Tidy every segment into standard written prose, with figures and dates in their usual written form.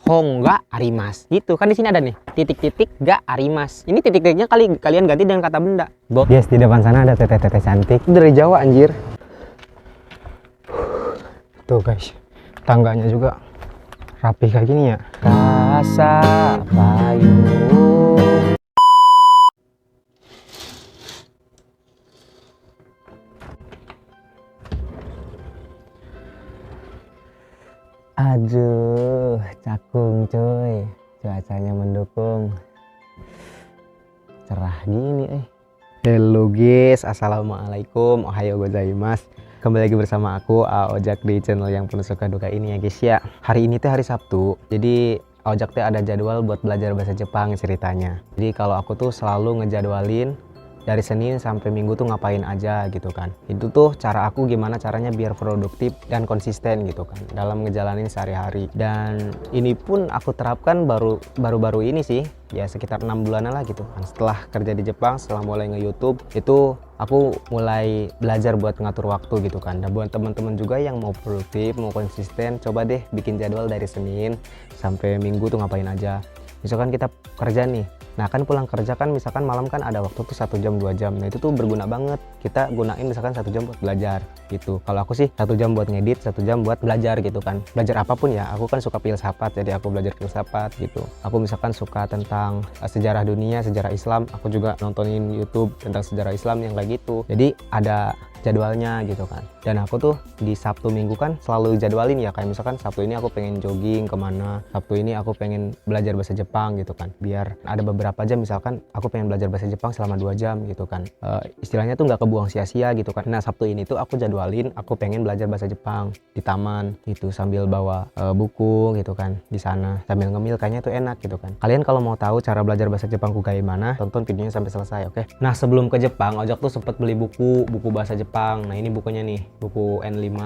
Hongga arimas. Gitu kan di sini ada nih titik-titik ga arimas. Ini titik-titiknya kalian ganti dengan kata benda. Yes, di depan sana ada teteh-teteh cantik. Itu dari Jawa anjir. Tuh guys, tangganya juga rapi kayak gini ya. Rasa payung. Aduh, cakung cuy, cuacanya mendukung, cerah gini Hello guys, assalamualaikum, ohayo gozaimasu. Kembali lagi bersama aku Aojak di channel yang penuh suka duka ini ya guys ya. Hari ini tuh hari Sabtu, jadi Aojak tuh ada jadwal buat belajar bahasa Jepang ceritanya. Jadi kalau aku tuh selalu ngejadwalin dari Senin sampai Minggu tuh ngapain aja gitu kan. Itu tuh cara aku gimana caranya biar produktif dan konsisten gitu kan dalam ngejalanin sehari-hari. Dan ini pun aku terapkan baru-baru ini sih, ya sekitar 6 bulanan lah gitu kan. Setelah kerja di Jepang, setelah mulai nge-YouTube, itu aku mulai belajar buat ngatur waktu gitu kan. Dan buat teman-teman juga yang mau produktif, mau konsisten, coba deh bikin jadwal dari Senin sampai Minggu tuh ngapain aja. Misalkan kita kerja nih, nah kan pulang kerja kan misalkan malam kan ada waktu tuh 1 jam 2 jam, nah itu tuh berguna banget kita gunain misalkan 1 jam buat belajar gitu. Kalau aku sih 1 jam buat ngedit, 1 jam buat belajar gitu kan, belajar apapun ya. Aku kan suka filsafat, jadi aku belajar filsafat gitu. Aku misalkan suka tentang sejarah dunia, sejarah Islam, aku juga nontonin YouTube tentang sejarah Islam yang kayak gitu. Jadi ada jadwalnya gitu kan. Dan aku tuh di Sabtu Minggu kan selalu jadwalin ya, kayak misalkan Sabtu ini aku pengen jogging kemana, Sabtu ini aku pengen belajar bahasa Jepang gitu kan, biar ada beberapa jam misalkan aku pengen belajar bahasa Jepang selama 2 jam gitu kan. Istilahnya tuh nggak kebuang sia-sia gitu kan. Nah Sabtu ini tuh aku jadwalin aku pengen belajar bahasa Jepang di taman gitu sambil bawa buku gitu kan, di sana sambil ngemil, kayaknya tuh enak gitu kan. Kalian kalau mau tahu cara belajar bahasa Jepangku kayak gimana, tonton videonya sampai selesai, oke? Nah sebelum ke Jepang, Ojak tuh sempet beli buku bahasa Jepang. Nah ini bukunya nih, buku N5,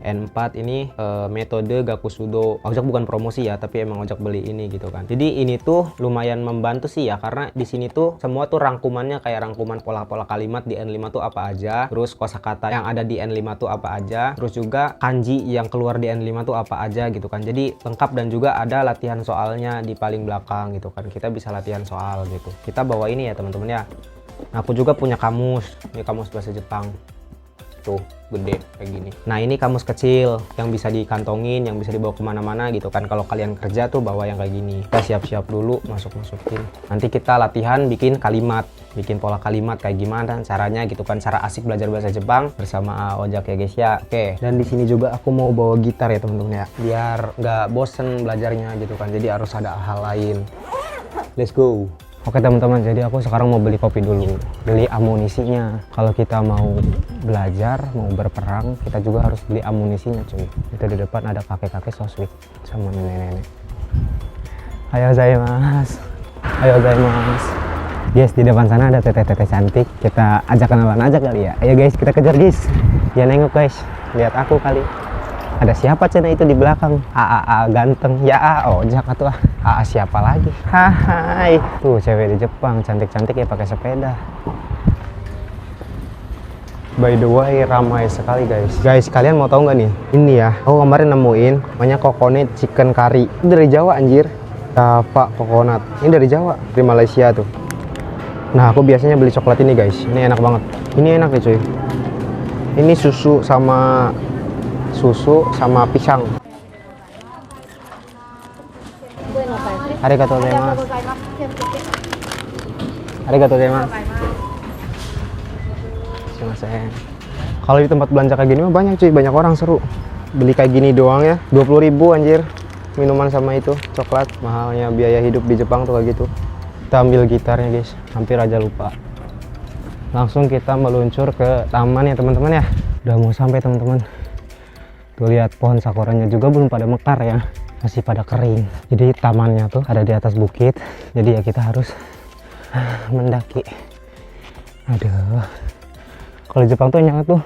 N4 ini metode Gakusudo. Ojak bukan promosi ya, tapi emang Ojak beli ini gitu kan. Jadi ini tuh lumayan membantu sih ya, karena di sini tuh semua tuh rangkumannya kayak rangkuman pola-pola kalimat di N5 tuh apa aja, terus kosakata yang ada di N5 tuh apa aja, terus juga kanji yang keluar di N5 tuh apa aja gitu kan. Jadi lengkap, dan juga ada latihan soalnya di paling belakang gitu kan. Kita bisa latihan soal gitu. Kita bawa ini ya teman-teman ya. Nah, aku juga punya kamus, ini kamus bahasa Jepang. Tuh gede kayak gini. Nah ini kamus kecil yang bisa dikantongin, yang bisa dibawa kemana-mana gitu kan. Kalau kalian kerja tuh bawa yang kayak gini. Kita siap-siap dulu, masukin. Nanti kita latihan bikin kalimat, bikin pola kalimat kayak gimana caranya gitu kan. Cara asik belajar bahasa Jepang bersama Ojak ya guys ya. Oke. Dan di sini juga aku mau bawa gitar ya teman-teman ya, biar nggak bosen belajarnya gitu kan. Jadi harus ada hal lain. Let's go. Oke teman-teman, jadi aku sekarang mau beli kopi dulu, beli amunisinya. Kalau kita mau belajar, mau berperang, kita juga harus beli amunisinya cuy. Itu di depan ada kakek-kakek so sweet sama nenek-nenek. Ayo gozaimasu. Ayo gozaimasu. Guys, di depan sana ada teteh-teteh cantik. Kita ajak kenalan aja kali ya. Ayo guys, kita kejar guys. Ya nengok guys, lihat aku kali. Ada siapa cina itu di belakang? A ganteng. Ya Ojak atau A siapa lagi? Hai. Tuh cewek di Jepang cantik-cantik ya pakai sepeda. By the way, ramai sekali guys. Guys, kalian mau tahu nggak nih? Ini ya, aku kemarin nemuin namanya coconut chicken curry. Ini dari Jawa anjir. Pak coconut. Ini dari Jawa, dari Malaysia tuh. Nah, aku biasanya beli coklat ini guys. Ini enak banget. Ini enak nih cuy. Ini susu sama pisang. Arigatou gozaimasu. Arigatou gozaimasu. Sumimasen. Kalau di tempat belanja kayak gini mah banyak cuy, banyak orang seru. Beli kayak gini doang ya, 20.000 anjir. Minuman sama itu, coklat. Mahalnya biaya hidup di Jepang tuh kayak gitu. Kita ambil gitarnya guys, hampir aja lupa. Langsung kita meluncur ke taman ya teman-teman ya. Udah mau sampai teman-teman. Tuh lihat pohon sakuranya juga belum pada mekar ya, masih pada kering. Jadi tamannya tuh ada di atas bukit, jadi ya kita harus mendaki. Aduh, kalau Jepang tuh enak tuh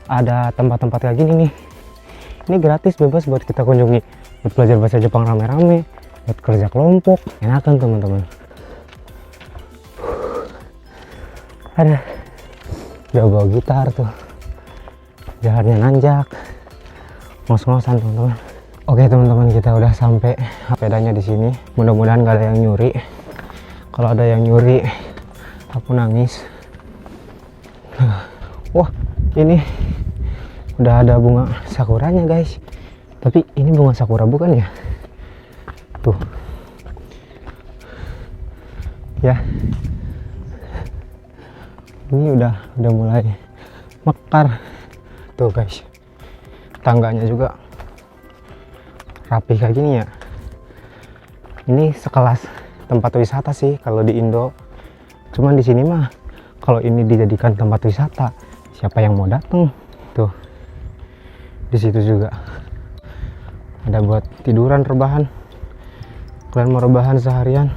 ada tempat-tempat kayak gini nih. Ini gratis, bebas buat kita kunjungi, buat belajar bahasa Jepang rame-rame, buat kerja kelompok, enakan teman-teman. Ada udah bawa gitar tuh, jalannya nanjak, ngos-ngosan teman-teman. Oke teman-teman, kita udah sampai sepedanya di sini. Mudah-mudahan gak ada yang nyuri. Kalau ada yang nyuri, aku nangis. Wah, ini udah ada bunga sakuranya guys. Tapi ini bunga sakura bukan ya? Tuh. Ya. Ini udah mulai mekar. Tuh guys. Tangganya juga rapi kayak gini ya. Ini sekelas tempat wisata sih kalau di Indo. Cuman di sini mah kalau ini dijadikan tempat wisata, siapa yang mau datang? Tuh. Di situ juga ada buat tiduran, rebahan. Kalian mau rebahan seharian,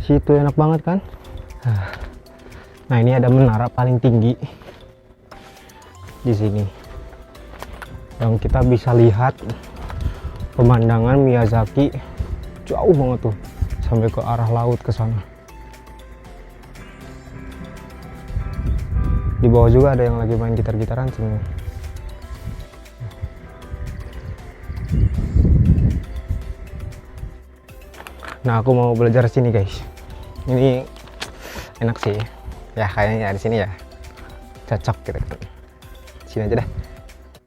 situ enak banget kan? Nah, ini ada menara paling tinggi di sini. Yang kita bisa lihat pemandangan Miyazaki jauh banget tuh sampai ke arah laut ke sana. Di bawah juga ada yang lagi main gitar-gitaran semua. Nah, aku mau belajar sini guys. Ini enak sih. Ya kayaknya di sini ya cocok gitu. Sini aja dah.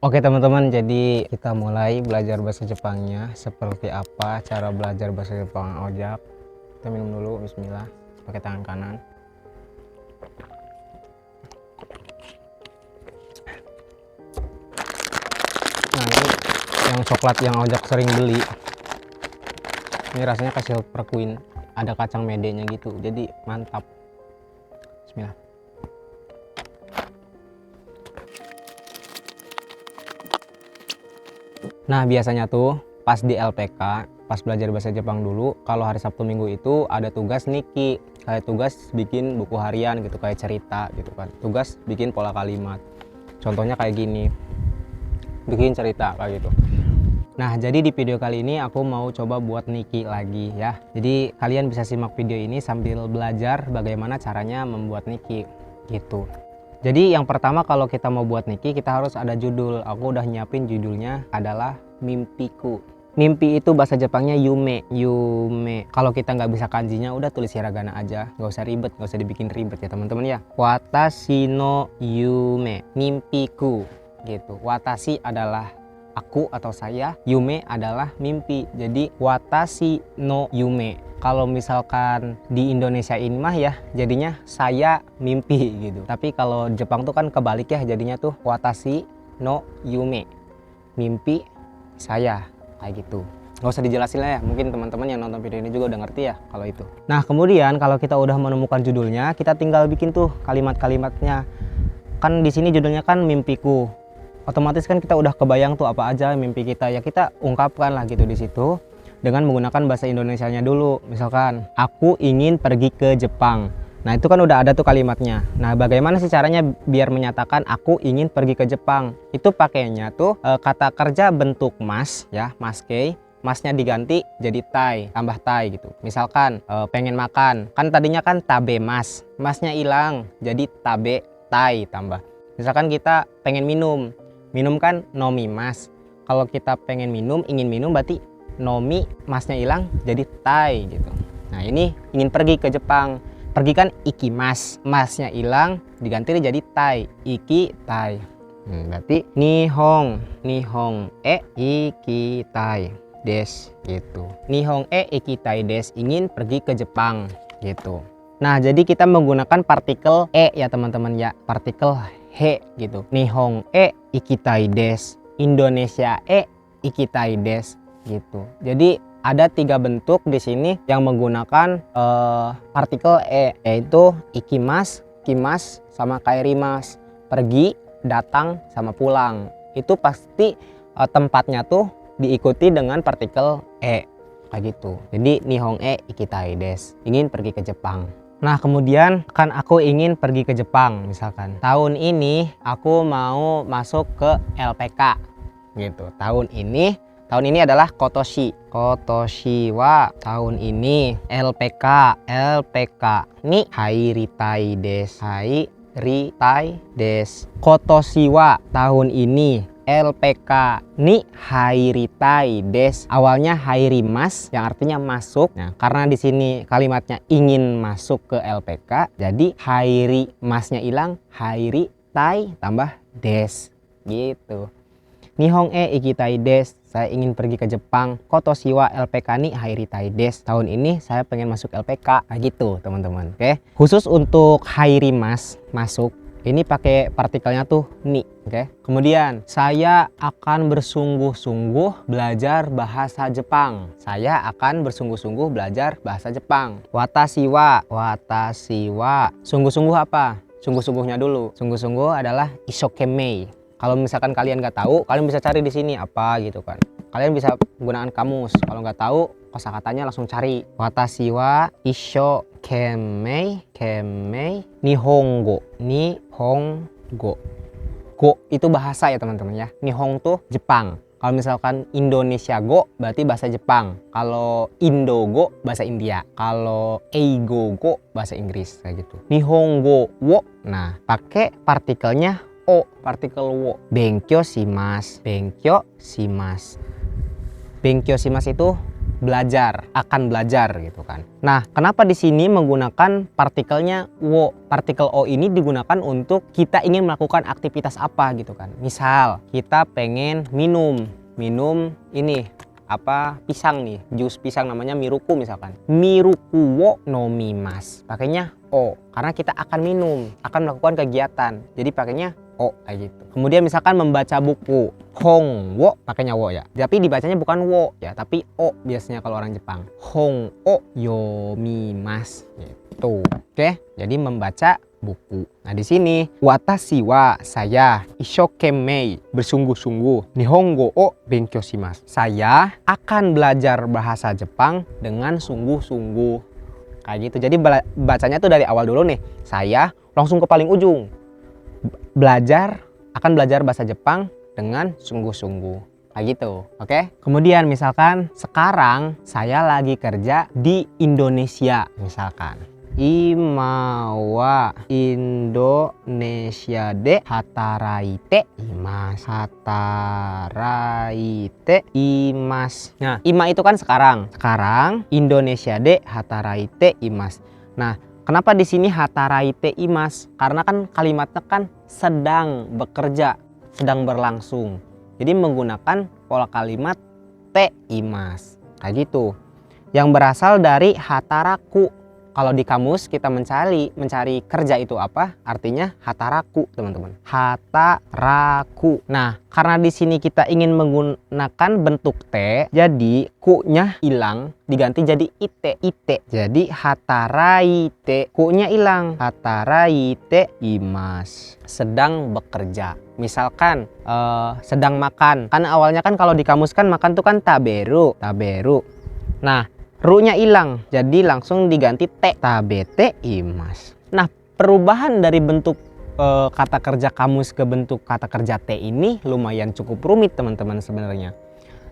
Oke teman-teman, jadi kita mulai belajar bahasa Jepangnya. Seperti apa cara belajar bahasa Jepang Ojak? Kita minum dulu, bismillah, pakai tangan kanan. Nah, ini yang coklat yang Ojak sering beli. Ini rasanya kayak Silver Queen, ada kacang medenya gitu, jadi mantap. Bismillah. Nah, biasanya tuh pas di LPK, pas belajar bahasa Jepang dulu, kalau hari Sabtu Minggu itu ada tugas niki, kayak tugas bikin buku harian gitu, kayak cerita gitu kan, tugas bikin pola kalimat. Contohnya kayak gini, bikin cerita kayak gitu. Nah, jadi di video kali ini aku mau coba buat niki lagi ya. Jadi kalian bisa simak video ini sambil belajar bagaimana caranya membuat niki gitu. Jadi yang pertama kalau kita mau buat niki, kita harus ada judul. Aku udah nyiapin judulnya adalah Mimpiku. Mimpi itu bahasa Jepangnya yume. Yume. Kalau kita nggak bisa kanjinya, udah tulis hiragana aja. Nggak usah ribet, nggak usah dibikin ribet ya teman-teman ya. Watashi no yume. Mimpiku gitu. Watashi adalah aku atau saya, yume adalah mimpi. Jadi watashi no yume. Kalau misalkan di Indonesia ini mah ya jadinya saya mimpi gitu. Tapi kalau Jepang tuh kan kebalik ya, jadinya tuh watashi no yume. Mimpi saya kayak gitu. Nggak usah dijelasin lah ya, mungkin teman-teman yang nonton video ini juga udah ngerti ya kalau itu. Nah, kemudian kalau kita udah menemukan judulnya, kita tinggal bikin tuh kalimat-kalimatnya. Kan di sini judulnya kan mimpiku. Otomatis kan kita udah kebayang tuh apa aja mimpi kita, ya kita ungkapkan lah gitu di situ dengan menggunakan bahasa Indonesianya dulu. Misalkan aku ingin pergi ke Jepang. Nah, itu kan udah ada tuh kalimatnya. Nah, bagaimana sih caranya biar menyatakan aku ingin pergi ke Jepang? Itu pakainya tuh kata kerja bentuk mas ya, maskei. Masnya diganti jadi tai, tambah tai gitu. Misalkan pengen makan, kan tadinya kan tabe mas, masnya hilang jadi tabe tai tambah. Misalkan kita pengen minum, minum kan nomi mas. Kalau kita pengen minum, ingin minum berarti nomi, masnya hilang jadi tai gitu. Nah, ini ingin pergi ke Jepang, pergi kan ikimas, masnya hilang diganti jadi tai, iki tai. Berarti nihong ikitai des gitu. Nihong ikitai des, ingin pergi ke Jepang gitu. Nah, jadi kita menggunakan partikel ya teman-teman ya, partikel he gitu. Nihong ikitai des, Indonesia ikitai des gitu. Jadi ada 3 bentuk di sini yang menggunakan partikel yaitu ikimas, kimas, sama kairimas. Pergi, datang, sama pulang. Itu pasti tempatnya tuh diikuti dengan partikel kayak gitu. Jadi nihong ikitai des, ingin pergi ke Jepang. Nah, kemudian kan aku ingin pergi ke Jepang, misalkan tahun ini aku mau masuk ke LPK gitu. Tahun ini adalah kotoshi wa tahun ini. LPK ni hairitai des, kotoshi wa tahun ini. LPK ni hairitai des. Awalnya hairimas yang artinya masuk. Nah, karena di sini kalimatnya ingin masuk ke LPK, jadi hairimasnya hilang, hairitai tambah des gitu. Nihong ikitai des. Saya ingin pergi ke Jepang. Koto siwa LPK ni hairitai des. Tahun ini saya pengen masuk LPK. Nah, gitu teman-teman. Oke. Khusus untuk hairimas masuk, ini pakai partikelnya tuh ni, oke. Kemudian saya akan bersungguh-sungguh belajar bahasa Jepang. Saya akan bersungguh-sungguh belajar bahasa Jepang. Watashi wa, sungguh-sungguh apa? Sungguh-sungguhnya dulu. Sungguh-sungguh adalah isokemei. Kalau misalkan kalian nggak tahu, kalian bisa cari di sini apa gitu kan. Kalian bisa menggunakan kamus. Kalau nggak tahu, kosakatanya langsung cari. Watashi wa kemei nihongo. Go itu bahasa ya teman-teman ya. Nihong tuh Jepang. Kalau misalkan Indonesia go berarti bahasa Jepang. Kalau Indo go bahasa India. Kalau Eigo go bahasa Inggris kayak gitu. Nihongo wo. Nah, pakai partikelnya o, partikel wo. Benkyo shimasu. Benkyo shimasu itu belajar, akan belajar gitu kan. Nah, kenapa di sini menggunakan partikelnya wo? Partikel o ini digunakan untuk kita ingin melakukan aktivitas apa gitu kan. Misal, kita pengen minum ini apa, pisang nih, jus pisang namanya miruku misalkan. Miruku wo nomimasu. Pakainya o karena kita akan minum, akan melakukan kegiatan. Jadi pakainya o kayak gitu. Kemudian misalkan membaca buku, hong wo pakainya wo ya. Tapi dibacanya bukan wo ya, tapi o biasanya kalau orang Jepang. Hong o yomimasu gitu. Oke, jadi membaca buku. Nah, di sini watashi wa saya ishokemei bersungguh-sungguh nihongo o benkyou shimasu. Saya akan belajar bahasa Jepang dengan sungguh-sungguh. Kayak gitu. Jadi bacanya tuh dari awal dulu nih. Saya langsung ke paling ujung. Akan belajar bahasa Jepang dengan sungguh-sungguh kayak gitu, oke? Kemudian misalkan sekarang saya lagi kerja di Indonesia misalkan. Ima wa Indonesia de hataraite imasu. Nah, ima itu kan sekarang. Sekarang Indonesia de hataraite imasu. Nah, kenapa di sini hataraite imasu? Karena kan kalimatnya kan sedang bekerja, sedang berlangsung. Jadi menggunakan pola kalimat te imasu. Kayak gitu. Yang berasal dari hataraku. Kalau di kamus kita mencari kerja itu apa? Artinya hataraku, teman-teman. Hataraku. Nah, karena di sini kita ingin menggunakan bentuk T, jadi ku-nya hilang, diganti jadi ite. Jadi hataraite, ku-nya hilang. Hataraite imasu. Sedang bekerja. Misalkan sedang makan. Kan awalnya kan kalau di kamus kan makan tuh kan taberu. Nah, ru-nya hilang, jadi langsung diganti te. Tabete imasu. Nah, perubahan dari bentuk kata kerja kamus ke bentuk kata kerja te ini lumayan cukup rumit teman-teman sebenarnya.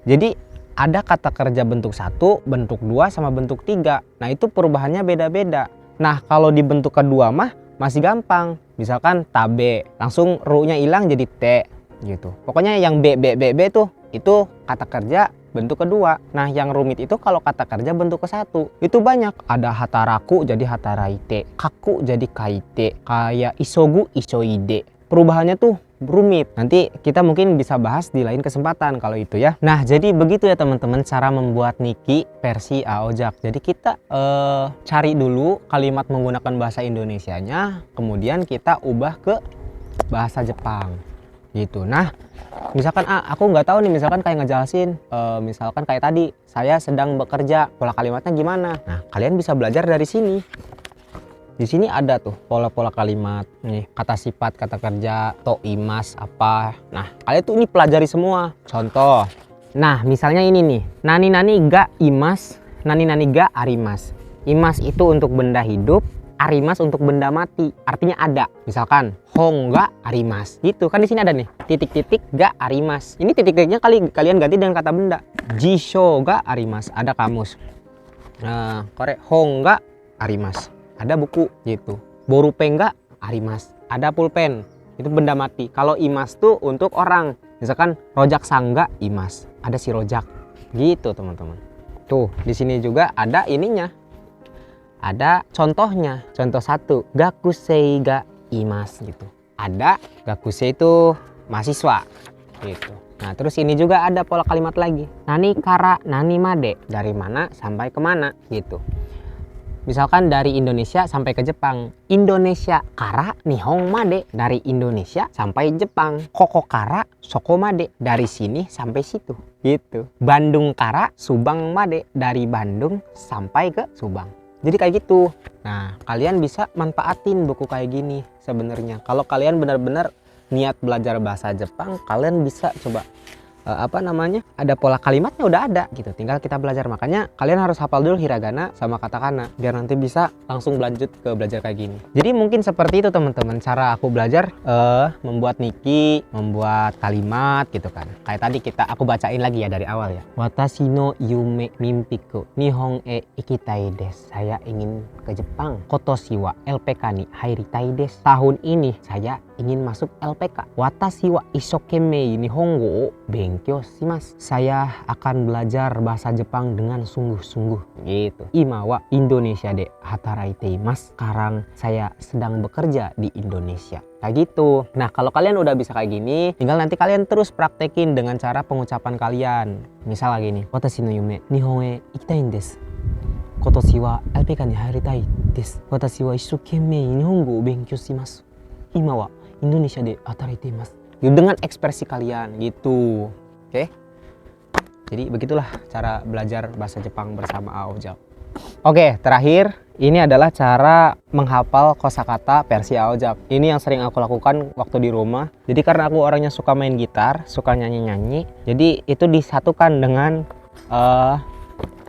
Jadi ada kata kerja bentuk 1, bentuk 2, sama bentuk 3. Nah, itu perubahannya beda-beda. Nah, kalau di bentuk kedua mah masih gampang. Misalkan tabe, langsung ru-nya hilang jadi te gitu. Pokoknya yang b tuh itu kata kerja bentuk kedua. Nah, yang rumit itu kalau kata kerja bentuk ke-1. Itu banyak. Ada hataraku jadi hataraite, kaku jadi kaite, kayak isogu isoide. Perubahannya tuh rumit. Nanti kita mungkin bisa bahas di lain kesempatan kalau itu ya. Nah, jadi begitu ya teman-teman cara membuat niki versi Aojak. Jadi kita cari dulu kalimat menggunakan bahasa Indonesianya, kemudian kita ubah ke bahasa Jepang gitu. Nah, misalkan aku nggak tahu nih, misalkan kayak ngejelasin misalkan kayak tadi saya sedang bekerja, pola kalimatnya gimana. Nah, kalian bisa belajar dari sini. Di sini ada tuh pola-pola kalimat nih, kata sifat, kata kerja, to imas apa. Nah, kalian tuh ini pelajari semua. Contoh, nah misalnya ini nih, nani ga imas, nani ga arimas. Imas itu untuk benda hidup, arimas untuk benda mati, artinya ada. Misalkan hong ga arimas, gitu kan. Di sini ada nih titik-titik ga arimas. Ini titik-titiknya kalian ganti dengan kata benda. Jisho ga arimas, ada kamus. Korek hong ga arimas, ada buku gitu. Borupen ga arimas, ada pulpen, itu benda mati. Kalau imas tuh untuk orang. Misalkan rojak sangga imas, ada si rojak gitu teman-teman. Tuh di sini juga ada ininya, ada contohnya. Contoh 1, gakusei ga imas gitu. Ada gakusei itu mahasiswa gitu. Nah terus ini juga ada pola kalimat lagi, nani kara nani made, dari mana sampai kemana gitu. Misalkan dari Indonesia sampai ke Jepang, Indonesia kara Nihong made, dari Indonesia sampai Jepang. Koko kara soko made, dari sini sampai situ gitu. Bandung kara Subang made, dari Bandung sampai ke Subang. Jadi kayak gitu. Nah kalian bisa manfaatin buku kayak gini sebenarnya. Kalau kalian benar-benar niat belajar bahasa Jepang, kalian bisa coba ada pola kalimatnya udah ada gitu, tinggal kita belajar. Makanya kalian harus hafal dulu hiragana sama katakana biar nanti bisa langsung lanjut ke belajar kayak gini. Jadi mungkin seperti itu teman-teman cara aku belajar membuat niki, membuat kalimat gitu kan. Kayak tadi aku bacain lagi ya dari awal ya. Watashi no yume mimpiku Nihon e ikitai desu. Saya ingin ke Jepang. Kotoshi wa LPK ni hairitai desu. Tahun ini saya ingin masuk LPK. Watashi wa isokemei nihongo o benkyou shimasu. Saya akan belajar bahasa Jepang dengan sungguh-sungguh gitu. Ima wa Indonesia de hataraite imasu. Sekarang saya sedang bekerja di Indonesia. Kayak gitu. Nah kalau kalian udah bisa kayak gini, tinggal nanti kalian terus praktekin dengan cara pengucapan kalian. Misal lagi nih, watashi no yume Nihon e ikitai desu. Kotoshi wa LPK ni hairitai desu. Watashi wa isokemei nihongo o benkyou shimasu. Ima wa Indonesia de hataraite imasu. Dengan ekspresi kalian gitu. Oke? Jadi begitulah cara belajar bahasa Jepang bersama Aojak. Oke, terakhir ini adalah cara menghafal kosakata versi Aojak. Ini yang sering aku lakukan waktu di rumah. Jadi karena aku orangnya suka main gitar, suka nyanyi-nyanyi, jadi itu disatukan dengan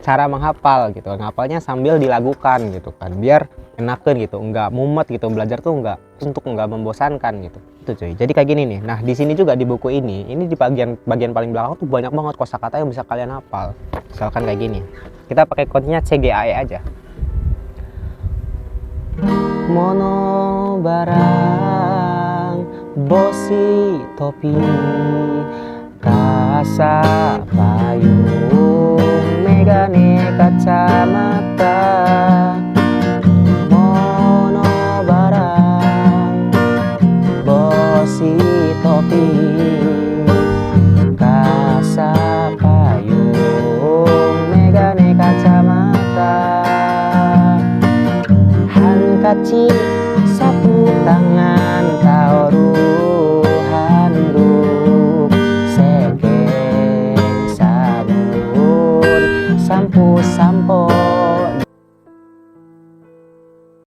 cara menghafal gitu. Menghafalnya sambil dilagukan gitu kan, biar enakan gitu, nggak mumet gitu. Belajar tuh nggak membosankan gitu. Itu cuy. Jadi kayak gini nih. Nah di sini juga di buku ini di bagian paling belakang tuh banyak banget kosakata yang bisa kalian hafal. Misalkan kayak gini. Kita pakai kodenya CGAE aja. Mono barang bosi topi kasa payung megane kacamata. Mono barang bosi topi kasa payung megane kacamata. Hankachi sapu tangan taoru handuk seke sabun sampo